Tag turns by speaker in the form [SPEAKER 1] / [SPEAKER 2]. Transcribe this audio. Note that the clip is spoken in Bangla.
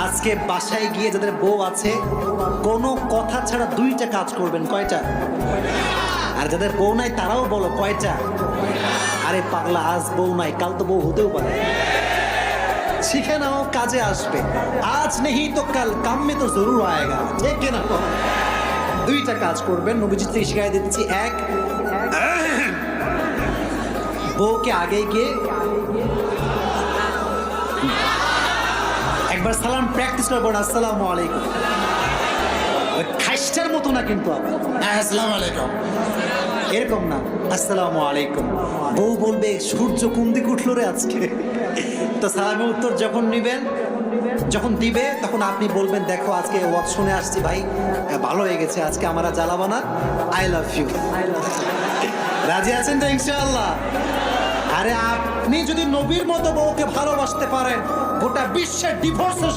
[SPEAKER 1] আজকে বাসায় গিয়ে যাদের বউ আছে কোনো কথা ছাড়া 2টা কাজ করবেন। কয়টা? আর যাদের বউ নাই তারাও বলো কয়টা? আরে পাগলা, আজ বউ নাই কাল তো বউ হতেও পারে। শিখে নাও, কাজে আসবে। আজ নেই তো কাল কাম মে তো জরুর আয়েগা, ঠিক কিনা? 2টা কাজ করবেন, নবীজি থেকে শিখাই দিচ্ছি। এক, বউকে আগে গিয়ে একবার সালাম প্র্যাকটিস করবেন, আসসালামু আলাইকুম। ওই খাইস্টার মতো না কিন্তু, আসসালামু আলাইকুম এরকম না, আসসালামু আলাইকুম। বউ বলবে সূর্য কোন দিকে উঠলো রে আজকে। তো সালামের উত্তর যখন নিবেন, যখন দিবে তখন আপনি বলবেন, দেখো আজকে ওয়াজ শুনে আসছি ভাই, ভালো হয়ে গেছে, আজকে আমরা জ্বালাবো না, আই লাভ ইউ। রাজি আছেন তো ইনশাআল্লাহ? আরে আপনি যদি নবীর মতো বউকে ভালোবাসতে পারেন, গোটা বিশ্বের ডিভোর্সের